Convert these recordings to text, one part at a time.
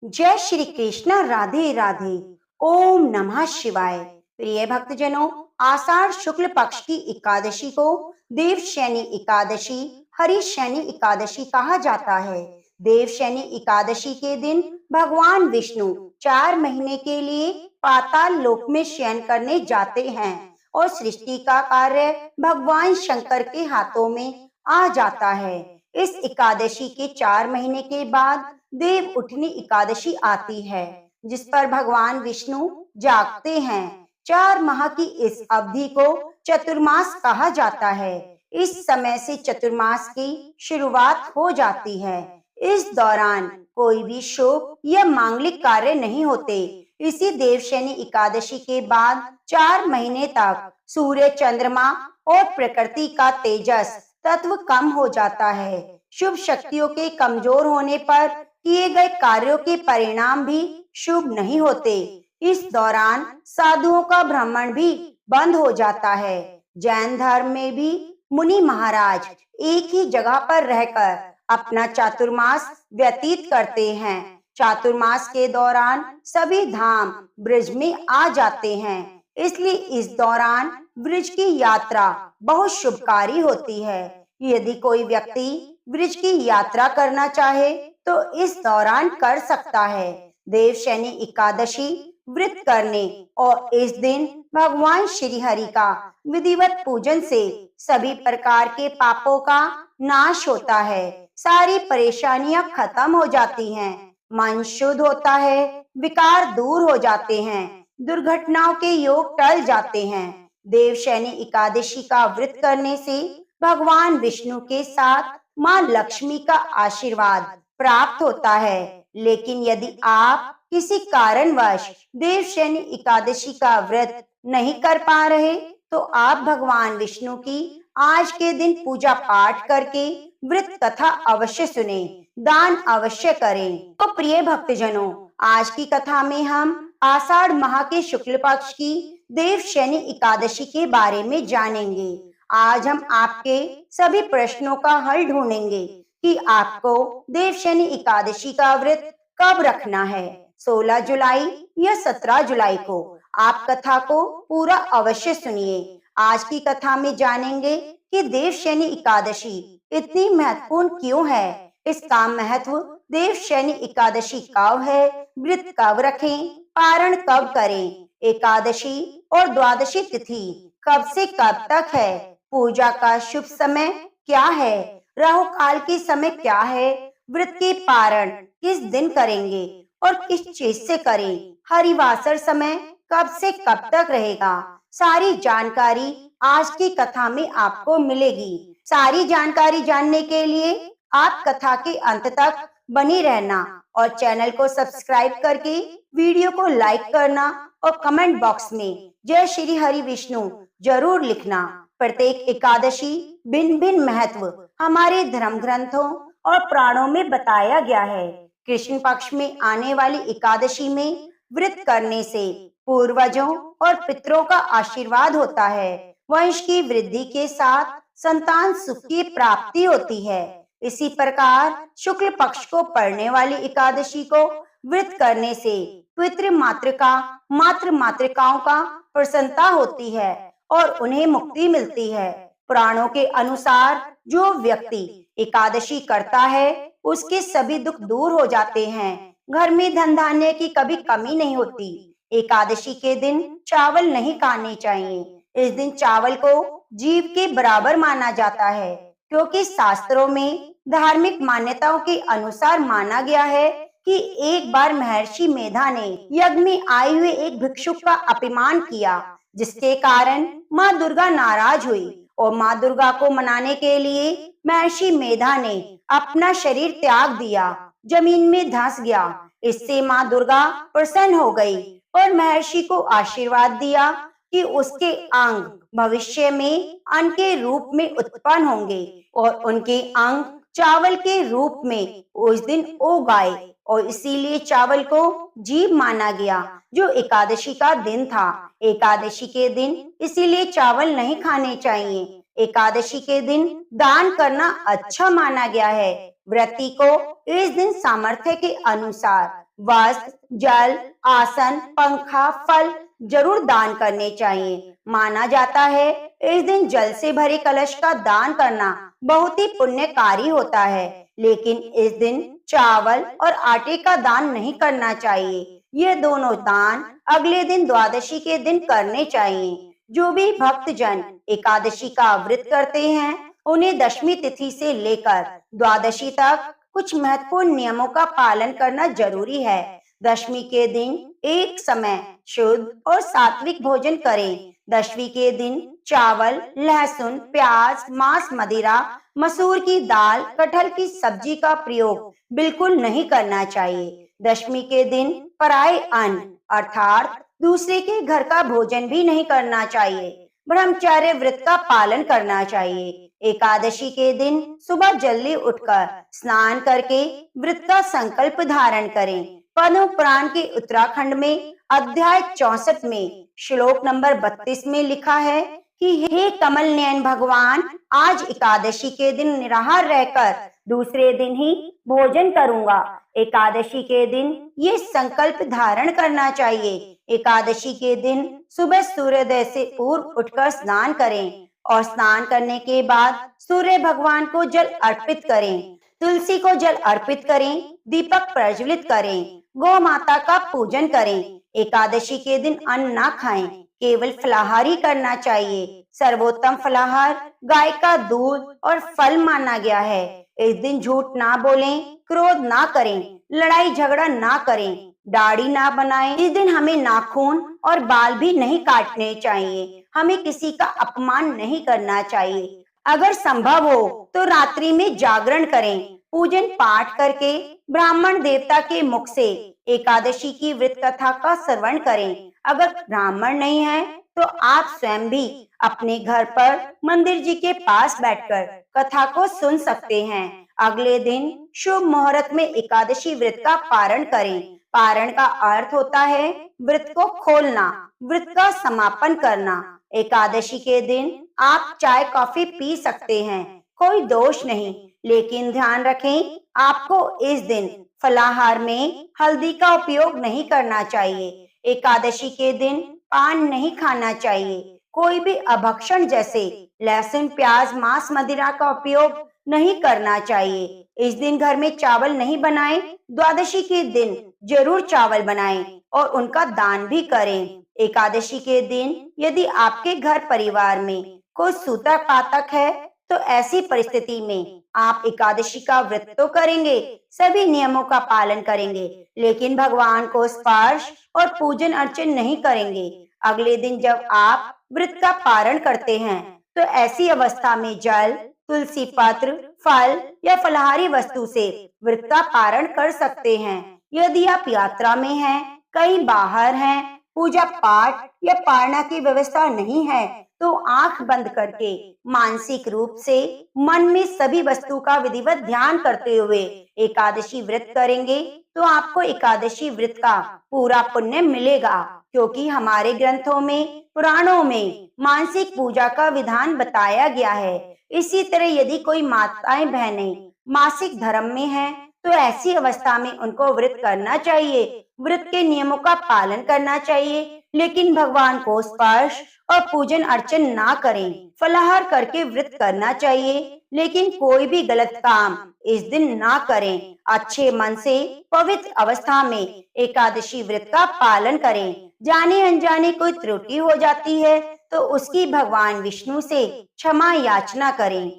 जय श्री कृष्ण। राधे राधे। ओम नमः शिवाय। प्रिय भक्तजनों, आषाढ़ शुक्ल पक्ष की एकादशी को देवशयनी एकादशी, हरिशयनी एकादशी कहा जाता है। देवशयनी एकादशी के दिन भगवान विष्णु 4 महीने के लिए पाताल लोक में शयन करने जाते हैं और सृष्टि का कार्य भगवान शंकर के हाथों में आ जाता है। इस एकादशी के 4 महीने के बाद देव उठनी एकादशी आती है, जिस पर भगवान विष्णु जागते हैं। 4 माह की इस अवधि को चतुर्मास कहा जाता है। इस समय से चतुर्मास की शुरुआत हो जाती है। इस दौरान कोई भी शुभ या मांगलिक कार्य नहीं होते। इसी देवशयनी एकादशी के बाद 4 महीने तक सूर्य, चंद्रमा और प्रकृति का तेजस तत्व कम हो जाता है। शुभ शक्तियों के कमजोर होने पर किए गए कार्यों के परिणाम भी शुभ नहीं होते। इस दौरान साधुओं का भ्रमण भी बंद हो जाता है। जैन धर्म में भी मुनि महाराज एक ही जगह पर रहकर अपना चातुर्मास व्यतीत करते हैं। चातुर्मास के दौरान सभी धाम ब्रज में आ जाते हैं, इसलिए इस दौरान ब्रज की यात्रा बहुत शुभकारी होती है। यदि कोई व्यक्ति ब्रज की यात्रा करना चाहे तो इस दौरान कर सकता है। देवशयनी एकादशी व्रत करने और इस दिन भगवान श्री हरि का विधिवत पूजन से सभी प्रकार के पापों का नाश होता है। सारी परेशानियां खत्म हो जाती हैं, मन शुद्ध होता है, विकार दूर हो जाते हैं, दुर्घटनाओं के योग टल जाते हैं। देवशयनी एकादशी का व्रत करने से भगवान विष्णु के साथ माँ लक्ष्मी का आशीर्वाद प्राप्त होता है। लेकिन यदि आप किसी कारणवश देवशयनी एकादशी का व्रत नहीं कर पा रहे तो आप भगवान विष्णु की आज के दिन पूजा पाठ करके व्रत कथा अवश्य सुने, दान अवश्य करें। तो प्रिय भक्तजनों, आज की कथा में हम आषाढ़ माह के शुक्ल पक्ष की देवशयनी एकादशी के बारे में जानेंगे। आज हम आपके सभी प्रश्नों का हल ढूंढेंगे कि आपको देवशयनी एकादशी का व्रत कब रखना है, 16 जुलाई या 17 जुलाई को। आप कथा को पूरा अवश्य सुनिए। आज की कथा में जानेंगे कि देवशयनी एकादशी इतनी महत्वपूर्ण क्यों है, इसका महत्व, देवशयनी एकादशी कब है, व्रत कब रखें, पारण कब करें, एकादशी और द्वादशी तिथि कब से कब तक है, पूजा का शुभ समय क्या है, राहु काल के समय क्या है, व्रत के पारण किस दिन करेंगे और किस चीज से करें, हरिवासर समय कब से कब तक रहेगा, सारी जानकारी आज की कथा में आपको मिलेगी। सारी जानकारी जानने के लिए आप कथा के अंत तक बनी रहना और चैनल को सब्सक्राइब करके वीडियो को लाइक करना और कमेंट बॉक्स में जय श्री हरि विष्णु जरूर लिखना। प्रत्येक एकादशी भिन्न भिन्न महत्व हमारे धर्म ग्रंथों और पुराणों में बताया गया है। कृष्ण पक्ष में आने वाली एकादशी में व्रत करने से पूर्वजों और पितरों का आशीर्वाद होता है। वंश की वृद्धि के साथ संतान सुख की प्राप्ति होती है। इसी प्रकार शुक्ल पक्ष को पड़ने वाली एकादशी को व्रत करने से पितृ मातृका, मातृ मातृकाओं का प्रसन्नता होती है और उन्हें मुक्ति मिलती है। पुराणों के अनुसार जो व्यक्ति एकादशी करता है उसके सभी दुख दूर हो जाते हैं। घर में धन धान्य की कभी कमी नहीं होती। एकादशी के दिन चावल नहीं खाने चाहिए। इस दिन चावल को जीव के बराबर माना जाता है, क्योंकि शास्त्रों में धार्मिक मान्यताओं के अनुसार माना गया है कि एक बार महर्षि मेधा ने यज्ञ में आए हुए एक भिक्षुक का अपमान किया, जिसके कारण माँ दुर्गा नाराज हुई और माँ दुर्गा को मनाने के लिए महर्षि मेधा ने अपना शरीर त्याग दिया, जमीन में धंस गया। इससे माँ दुर्गा प्रसन्न हो गई और महर्षि को आशीर्वाद दिया कि उसके अंग भविष्य में अन्न के रूप में उत्पन्न होंगे और उनके अंग चावल के रूप में उस दिन उग आए और इसीलिए चावल को जीव माना गया, जो एकादशी का दिन था। एकादशी के दिन इसीलिए चावल नहीं खाने चाहिए। एकादशी के दिन दान करना अच्छा माना गया है। व्रती को इस दिन सामर्थ्य के अनुसार वस्त्र, जल, आसन, पंखा, फल जरूर दान करने चाहिए। माना जाता है इस दिन जल से भरे कलश का दान करना बहुत ही पुण्यकारी होता है, लेकिन इस दिन चावल और आटे का दान नहीं करना चाहिए। ये दोनों दान अगले दिन द्वादशी के दिन करने चाहिए। जो भी भक्तजन एकादशी का व्रत करते हैं, उन्हें दशमी तिथि से लेकर द्वादशी तक कुछ महत्वपूर्ण नियमों का पालन करना जरूरी है। दशमी के दिन एक समय शुद्ध और सात्विक भोजन करें। दशमी के दिन चावल, लहसुन, प्याज, मांस, मदिरा, मसूर की दाल, कटहल की सब्जी का प्रयोग बिल्कुल नहीं करना चाहिए। दशमी के दिन पराये अन्न अर्थात दूसरे के घर का भोजन भी नहीं करना चाहिए। ब्रह्मचर्य व्रत का पालन करना चाहिए। एकादशी के दिन सुबह जल्दी उठकर स्नान करके व्रत का संकल्प धारण करें। पद्म पुराण के उत्तराखंड में अध्याय 64 में श्लोक नंबर 32 में लिखा है कि हे कमल नयन भगवान, आज एकादशी के दिन निराहार रहकर दूसरे दिन ही भोजन करूंगा। एकादशी के दिन ये संकल्प धारण करना चाहिए। एकादशी के दिन सुबह सूर्योदय से पूर्व उठकर स्नान करें और स्नान करने के बाद सूर्य भगवान को जल अर्पित करें, तुलसी को जल अर्पित करें, दीपक प्रज्वलित करें, गौ माता का पूजन करें। एकादशी के दिन अन्न ना खाएं, केवल फलाहारी करना चाहिए। सर्वोत्तम फलाहार गाय का दूध और फल माना गया है। इस दिन झूठ ना बोलें, क्रोध ना करें, लड़ाई झगड़ा ना करें, दाढ़ी ना बनाएं। इस दिन हमें नाखून और बाल भी नहीं काटने चाहिए। हमें किसी का अपमान नहीं करना चाहिए। अगर संभव हो तो रात्रि में जागरण करें, पूजन पाठ करके ब्राह्मण देवता के मुख से एकादशी की व्रत कथा का श्रवण करें। अगर ब्राह्मण नहीं है तो आप स्वयं भी अपने घर पर मंदिर जी के पास बैठकर कथा को सुन सकते हैं। अगले दिन शुभ मुहूर्त में एकादशी व्रत का पारण करें। पारण का अर्थ होता है व्रत को खोलना, व्रत का समापन करना। एकादशी के दिन आप चाय कॉफी पी सकते हैं, कोई दोष नहीं, लेकिन ध्यान रखें आपको इस दिन फलाहार में हल्दी का उपयोग नहीं करना चाहिए। एकादशी के दिन पान नहीं खाना चाहिए। कोई भी अभक्षण जैसे लहसुन, प्याज, मांस, मदिरा का उपयोग नहीं करना चाहिए। इस दिन घर में चावल नहीं बनाएं। द्वादशी के दिन जरूर चावल बनाएं और उनका दान भी करें। एकादशी के दिन यदि आपके घर परिवार में कोई सूतक पातक है तो ऐसी परिस्थिति में आप एकादशी का व्रत तो करेंगे, सभी नियमों का पालन करेंगे, लेकिन भगवान को स्पर्श और पूजन अर्चन नहीं करेंगे। अगले दिन जब आप व्रत का पारण करते हैं तो ऐसी अवस्था में जल, तुलसी पत्र, फल या फलाहारी वस्तु से व्रत का पारण कर सकते हैं। यदि आप यात्रा में हैं, कहीं बाहर हैं, पूजा पाठ या पारणा की व्यवस्था नहीं है तो आंख बंद करके मानसिक रूप से मन में सभी वस्तु का विधिवत ध्यान करते हुए एकादशी व्रत करेंगे तो आपको एकादशी व्रत का पूरा पुण्य मिलेगा, क्योंकि हमारे ग्रंथों में, पुराणों में मानसिक पूजा का विधान बताया गया है। इसी तरह यदि कोई माताएं बहनें मासिक धर्म में हैं तो ऐसी अवस्था में उनको व्रत करना चाहिए, व्रत के नियमों का पालन करना चाहिए, लेकिन भगवान को स्पर्श और पूजन अर्चन ना करें। फलाहार करके व्रत करना चाहिए, लेकिन कोई भी गलत काम इस दिन ना करें। अच्छे मन से पवित्र अवस्था में एकादशी व्रत का पालन करें। जाने अनजाने कोई त्रुटि हो जाती है तो उसकी भगवान विष्णु से क्षमा याचना करें।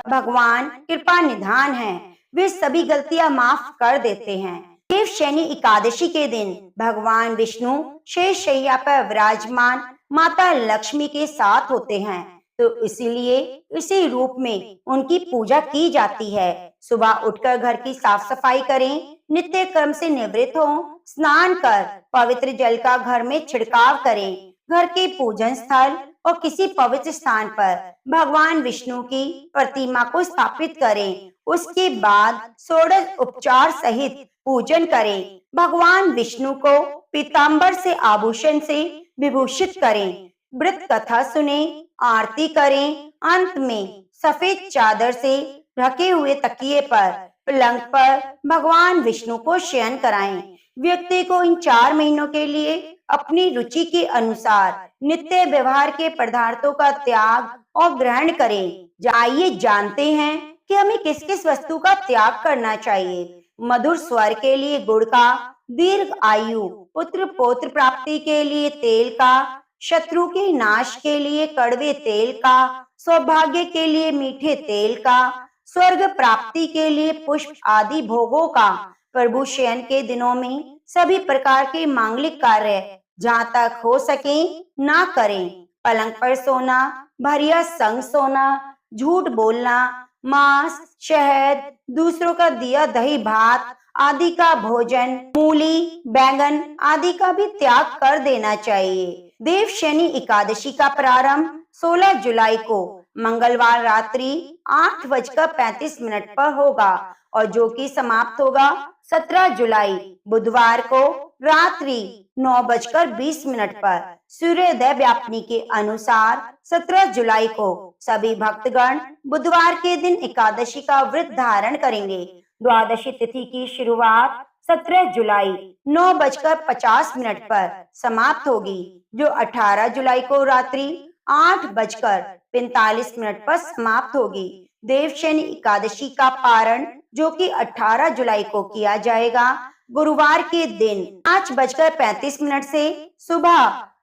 भगवान कृपा निधान है, वे सभी गलतियां माफ कर देते हैं। देव शयनी एकादशी के दिन भगवान विष्णु शेष शैया पर विराजमान माता लक्ष्मी के साथ होते हैं, तो इसीलिए इसी रूप में उनकी पूजा की जाती है। सुबह उठकर घर की साफ सफाई करें, नित्य कर्म से निवृत्त हों, स्नान कर पवित्र जल का घर में छिड़काव करें। घर के पूजन स्थल और किसी पवित्र स्थान पर भगवान विष्णु की प्रतिमा को स्थापित करें। उसके बाद षोडश उपचार सहित पूजन करें। भगवान विष्णु को पीतांबर से आभूषण से विभूषित करें। व्रत कथा सुने, आरती करें। अंत में सफेद चादर से ढके हुए तकिए पर पलंग पर भगवान विष्णु को शयन कराएं। व्यक्ति को इन 4 महीनों के लिए अपनी रुचि के अनुसार नित्य व्यवहार के पदार्थों का त्याग और ग्रहण करें। आइए जानते हैं कि हमें किस किस वस्तु का त्याग करना चाहिए। मधुर स्वर के लिए गुड़ का, दीर्घ आयु पुत्र पौत्र प्राप्ति के लिए तेल का, शत्रु के नाश के लिए कड़वे तेल का, सौभाग्य के लिए मीठे तेल का, स्वर्ग प्राप्ति के लिए पुष्प आदि भोगों का। प्रभु शयन के दिनों में सभी प्रकार के मांगलिक कार्य जहाँ तक हो सके ना करें। पलंग पर सोना, भरिया संग सोना, झूठ बोलना, मांस, शहद, दूसरों का दिया दही भात आदि का भोजन, मूली, बैंगन आदि का भी त्याग कर देना चाहिए। देव शनि एकादशी का प्रारंभ 16 जुलाई को मंगलवार रात्रि 8:35 पर होगा और जो कि समाप्त होगा 17 जुलाई बुधवार को रात्रि 9:20 पर। सूर्योदय व्यापनी के अनुसार 17 जुलाई को सभी भक्तगण बुधवार के दिन एकादशी का व्रत धारण करेंगे। द्वादशी तिथि की शुरुआत 17 जुलाई 9:50 पर समाप्त होगी, जो 18 जुलाई को रात्रि 8:45 पर समाप्त होगी। देव शनि एकादशी का पारण जो कि 18 जुलाई को किया जाएगा, गुरुवार के दिन 5:35 से सुबह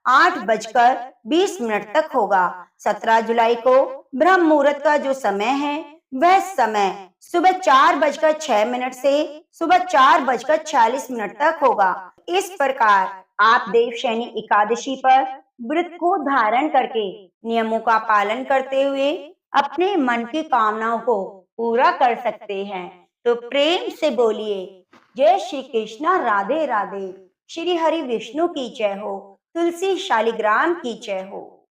8:20 तक होगा। 17 जुलाई को ब्रह्म मुहूर्त का जो समय है वह समय सुबह 4:06 से सुबह 4:46 तक होगा। इस प्रकार आप देव शनि एकादशी पर व्रत को धारण करके नियमों का पालन करते हुए अपने मन की कामनाओं को पूरा कर सकते हैं। तो प्रेम से बोलिए जय श्री कृष्णा, राधे राधे। श्री हरि विष्णु की जय हो, तुलसी शालिग्राम की जय हो।